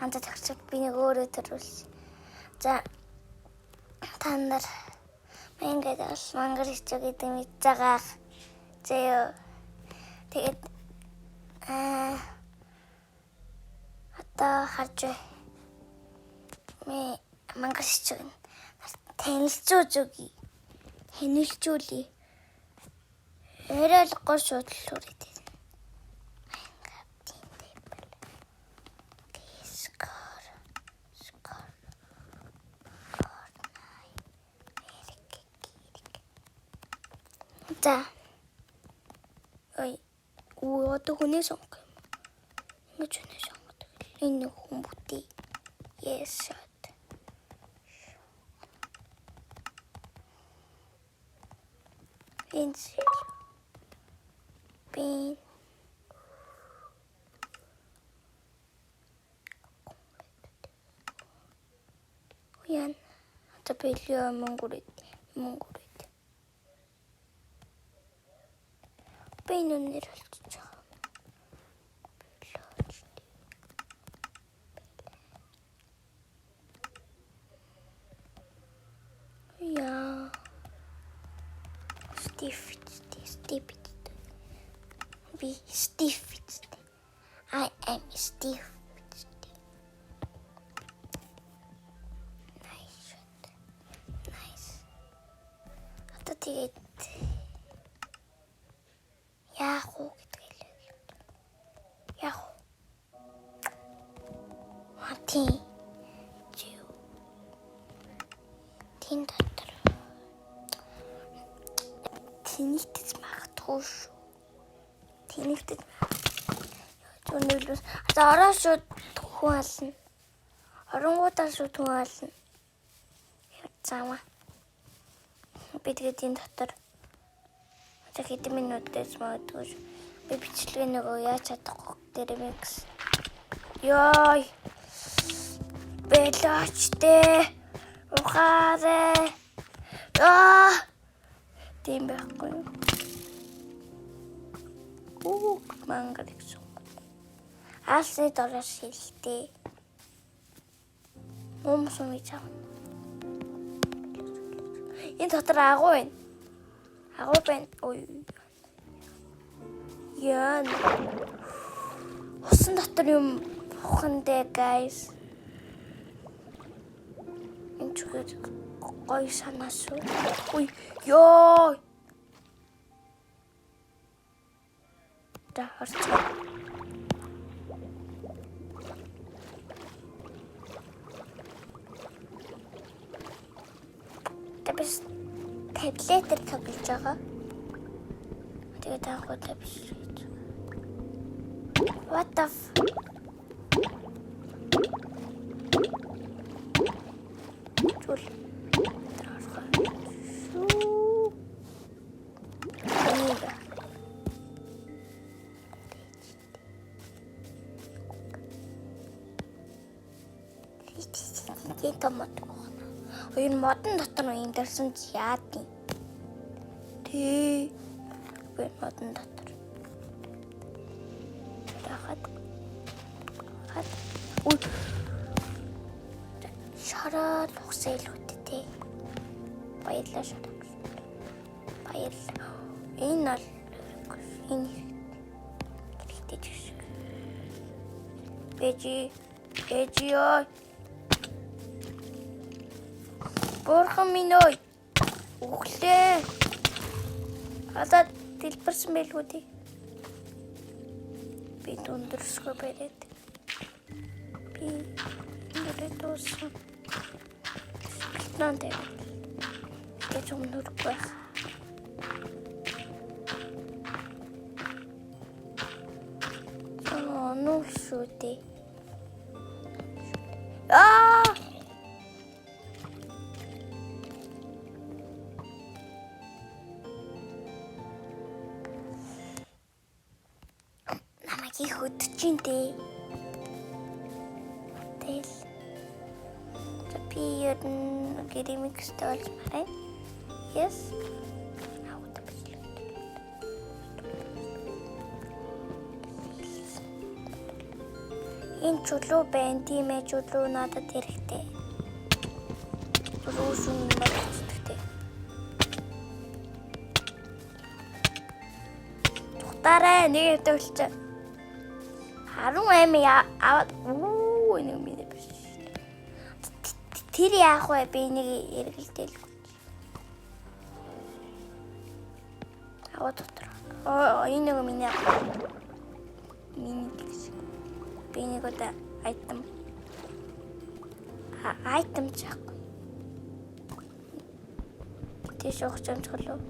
Антад харчаад би нэг өөрөө төрүүлсэн. За та нар ингээд мангар хичээл гэдэг мэдж байгаа. Зөө. Тэгээд одоо харж бай. Мангар хичээл танилцуулъя. Хэнэлжүүлээ. Эрэл гол шуудлал үрээд. За. Ой, одоо хүнээ сонгох юм. Ингэж хүнээ сонгох. Энэ хүн бүтээ. Yes. Pencil. Pen. Yan. Tapilyo monggurit. Pen öneriyoruz. Ya. Steve. Be Steve. I am Steve. Nice. Одоо тэгээд яах вэ гэдгээ. Яах вэ? Хатин. Тин дотор. Тинийгтэйс магадгүй шүү. Тинийгтэй. Өнөөдөр ороо шууд хүн ална. Оронгуудаа шууд хүн ална. Цаама. Би тэгээд энэ дотор хэдэн минутээс магадгүй. Би бичлэгээ нөгөө яаж чадахгүй дээр микс. Ёй. Белочтэй. Ухаарэ. Тийм байхгүй. Мангар гэсэн. Алсын дорож шилтэй. Момсон мичаа. Энэ дотор агуу байна. Агуу байна. Ой. Яа. Усан дотор юм ухандэ, guys. Энэ чигээр гой санаас. Ой, ёо. Да, харцгаа. Тэбис таблетээр тоглож байгаа. Тэгээд таахуудаа биш. What the Чул. Тийм томот. Энэ модон дотор нь интерсэн яад юм. Тий. Энэ модон дотор. Хат. Ой. Шараад ухсаа илүүтэй. Баярлалаа шараад. Баярлалаа. Энэ бол энэ хэрэгтэй жишээ. Бэжи ой. Бурхан минь ой. Өглөө. Одоо дэлбэрсэн байлгүй тий. Би дундэрсгөө бариад. Би ингээд дуусан. Нантай. Гэж өмнөд байх. Ну шүү дээ. Намайг хөдөлжинтэй. Тэл. Би ер нь гэрэмэгтэй болж байна. Yes. Энэ чулуу байна. Тийм ээ, чулуу надад хэрэгтэй. Рүүшүн мэдчихтэй. Тухтаарай, нэг өдөлч. 18 аваад нэг минь биш. Тэр яах вэ? Би нэг эргэлдээл. Аваад дотор. Энэ нэг минь яах вэ? Миний гэж. Би нэг удаа айтем чаахгүй. Тэш өгч амжглоо.